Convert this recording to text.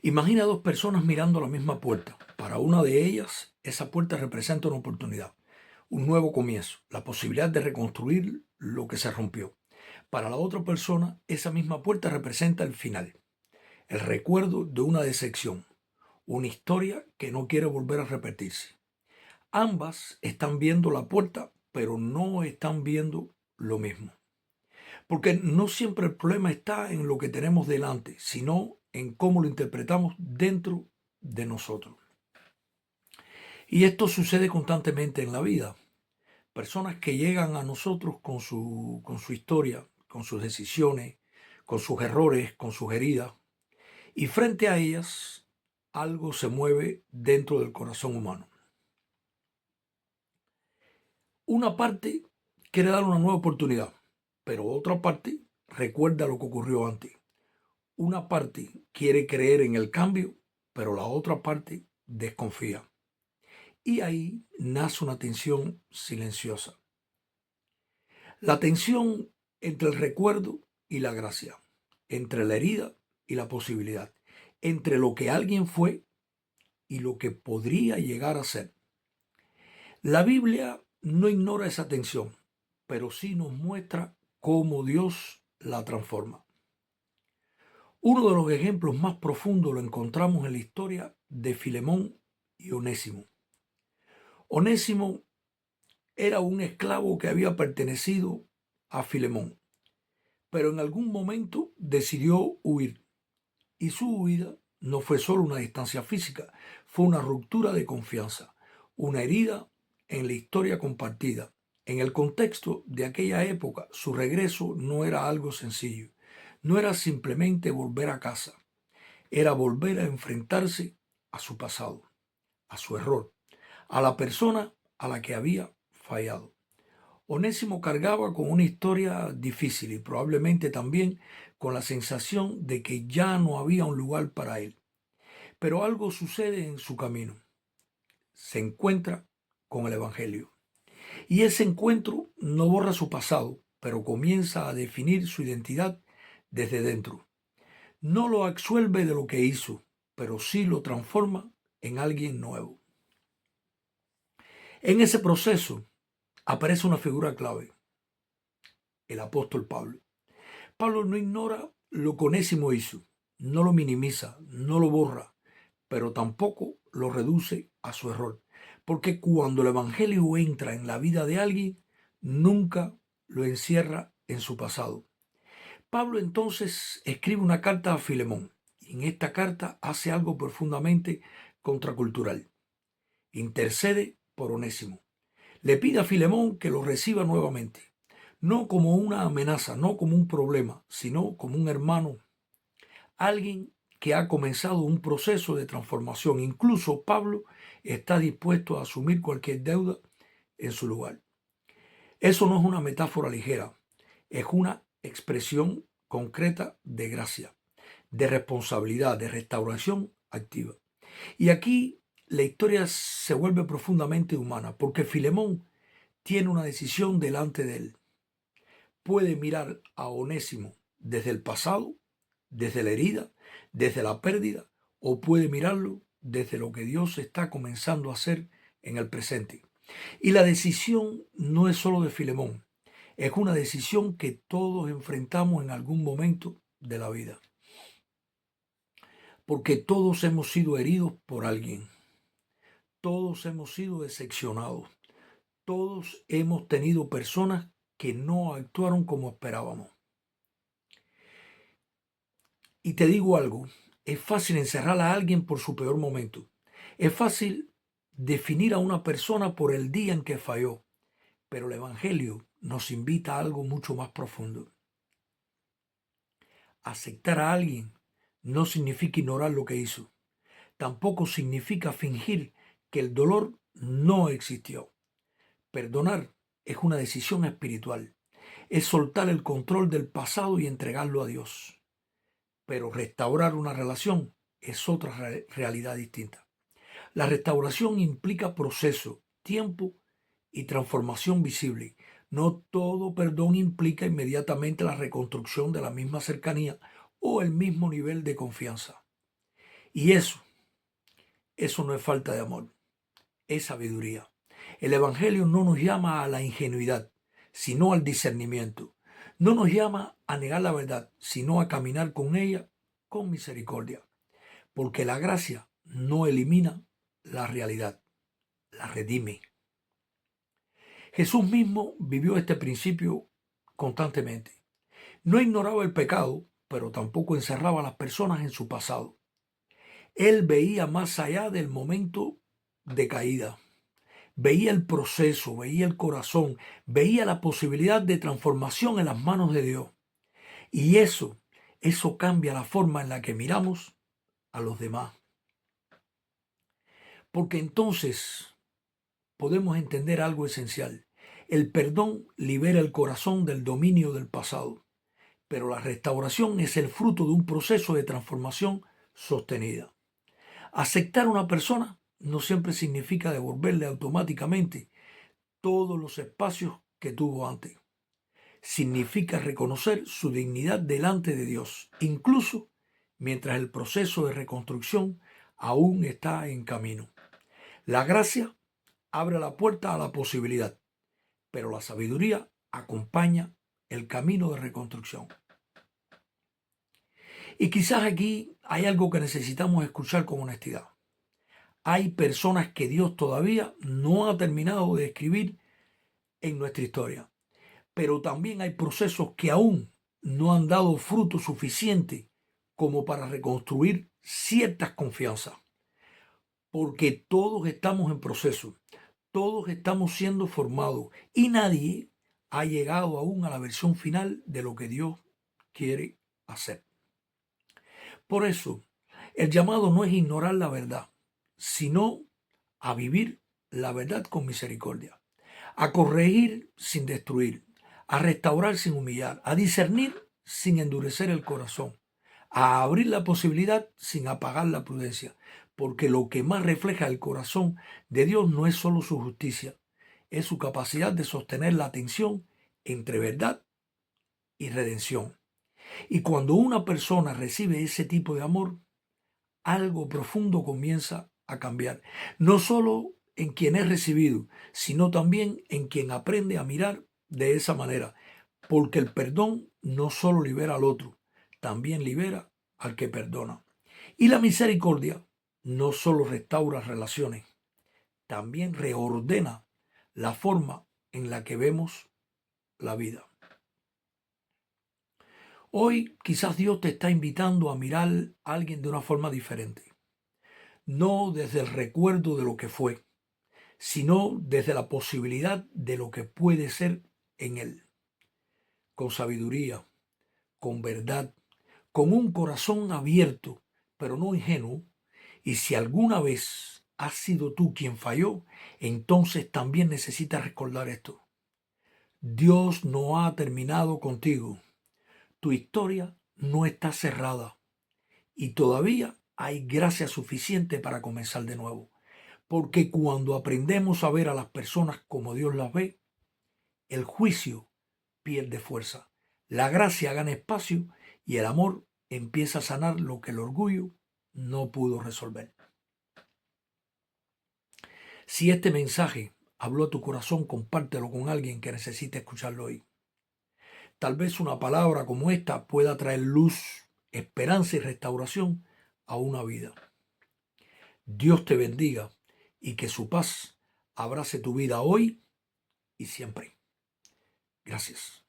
Imagina dos personas mirando la misma puerta. Para una de ellas, esa puerta representa una oportunidad, un nuevo comienzo, la posibilidad de reconstruir lo que se rompió. Para la otra persona, esa misma puerta representa el final, el recuerdo de una decepción, una historia que no quiere volver a repetirse. Ambas están viendo la puerta, pero no están viendo lo mismo. Porque no siempre el problema está en lo que tenemos delante, sino en cómo lo interpretamos dentro de nosotros. Y esto sucede constantemente en la vida. Personas que llegan a nosotros con su historia, con sus decisiones, con sus errores, con sus heridas, y frente a ellas algo se mueve dentro del corazón humano. Una parte quiere dar una nueva oportunidad, pero otra parte recuerda lo que ocurrió antes. Una parte quiere creer en el cambio, pero la otra parte desconfía. Y ahí nace una tensión silenciosa. La tensión entre el recuerdo y la gracia, entre la herida y la posibilidad, entre lo que alguien fue y lo que podría llegar a ser. La Biblia no ignora esa tensión, pero sí nos muestra cómo Dios la transforma. Uno de los ejemplos más profundos lo encontramos en la historia de Filemón y Onésimo. Onésimo era un esclavo que había pertenecido a Filemón, pero en algún momento decidió huir. Y su huida no fue solo una distancia física, fue una ruptura de confianza, una herida en la historia compartida. En el contexto de aquella época, su regreso no era algo sencillo, no era simplemente volver a casa, era volver a enfrentarse a su pasado, a su error, a la persona a la que había fallado. Onésimo cargaba con una historia difícil y probablemente también con la sensación de que ya no había un lugar para él. Pero algo sucede en su camino. Se encuentra con el Evangelio. Y ese encuentro no borra su pasado, pero comienza a definir su identidad desde dentro. No lo absuelve de lo que hizo, pero sí lo transforma en alguien nuevo. En ese proceso aparece una figura clave, el apóstol Pablo. Pablo no ignora lo que Onésimo hizo, no lo minimiza, no lo borra, pero tampoco lo reduce a su error. Porque cuando el Evangelio entra en la vida de alguien, nunca lo encierra en su pasado. Pablo entonces escribe una carta a Filemón, y en esta carta hace algo profundamente contracultural. Intercede por Onésimo. Le pide a Filemón que lo reciba nuevamente, no como una amenaza, no como un problema, sino como un hermano, alguien que ha comenzado un proceso de transformación. Incluso Pablo está dispuesto a asumir cualquier deuda en su lugar. Eso no es una metáfora ligera, es una expresión concreta de gracia, de responsabilidad, de restauración activa. Y aquí la historia se vuelve profundamente humana, porque Filemón tiene una decisión delante de él. Puede mirar a Onésimo desde el pasado, desde la herida, desde la pérdida, o puede mirarlo desde lo que Dios está comenzando a hacer en el presente. Y la decisión no es solo de Filemón, es una decisión que todos enfrentamos en algún momento de la vida. Porque todos hemos sido heridos por alguien, todos hemos sido decepcionados, todos hemos tenido personas que no actuaron como esperábamos. Y te digo algo, es fácil encerrar a alguien por su peor momento. Es fácil definir a una persona por el día en que falló, pero el Evangelio nos invita a algo mucho más profundo. Aceptar a alguien no significa ignorar lo que hizo. Tampoco significa fingir que el dolor no existió. Perdonar es una decisión espiritual. Es soltar el control del pasado y entregarlo a Dios. Pero restaurar una relación es otra realidad distinta. La restauración implica proceso, tiempo y transformación visible. No todo perdón implica inmediatamente la reconstrucción de la misma cercanía o el mismo nivel de confianza. Y eso no es falta de amor, es sabiduría. El Evangelio no nos llama a la ingenuidad, sino al discernimiento. No nos llama a negar la verdad, sino a caminar con ella con misericordia. Porque la gracia no elimina la realidad, la redime. Jesús mismo vivió este principio constantemente. No ignoraba el pecado, pero tampoco encerraba a las personas en su pasado. Él veía más allá del momento de caída. Veía el proceso, veía el corazón, veía la posibilidad de transformación en las manos de Dios. Y eso cambia la forma en la que miramos a los demás. Porque entonces podemos entender algo esencial. El perdón libera el corazón del dominio del pasado, pero la restauración es el fruto de un proceso de transformación sostenida. Aceptar a una persona no siempre significa devolverle automáticamente todos los espacios que tuvo antes. Significa reconocer su dignidad delante de Dios, incluso mientras el proceso de reconstrucción aún está en camino. La gracia abre la puerta a la posibilidad, pero la sabiduría acompaña el camino de reconstrucción. Y quizás aquí hay algo que necesitamos escuchar con honestidad. Hay personas que Dios todavía no ha terminado de escribir en nuestra historia, pero también hay procesos que aún no han dado fruto suficiente como para reconstruir ciertas confianzas, porque todos estamos en proceso, todos estamos siendo formados y nadie ha llegado aún a la versión final de lo que Dios quiere hacer. Por eso, el llamado no es ignorar la verdad, sino a vivir la verdad con misericordia, a corregir sin destruir, a restaurar sin humillar, a discernir sin endurecer el corazón, a abrir la posibilidad sin apagar la prudencia, porque lo que más refleja el corazón de Dios no es solo su justicia, es su capacidad de sostener la tensión entre verdad y redención. Y cuando una persona recibe ese tipo de amor, algo profundo comienza a cambiar, no solo en quien es recibido, sino también en quien aprende a mirar de esa manera, porque el perdón no solo libera al otro, también libera al que perdona. Y la misericordia no solo restaura relaciones, también reordena la forma en la que vemos la vida. Hoy quizás Dios te está invitando a mirar a alguien de una forma diferente, no desde el recuerdo de lo que fue, sino desde la posibilidad de lo que puede ser en él, con sabiduría, con verdad, con un corazón abierto, pero no ingenuo. Y si alguna vez has sido tú quien falló, entonces también necesitas recordar esto. Dios no ha terminado contigo. Tu historia no está cerrada y todavía hay gracia suficiente para comenzar de nuevo. Porque cuando aprendemos a ver a las personas como Dios las ve, el juicio pierde fuerza, la gracia gana espacio y el amor empieza a sanar lo que el orgullo no pudo resolver. Si este mensaje habló a tu corazón, compártelo con alguien que necesite escucharlo hoy. Tal vez una palabra como esta pueda traer luz, esperanza y restauración a una vida. Dios te bendiga y que su paz abrace tu vida hoy y siempre. Gracias.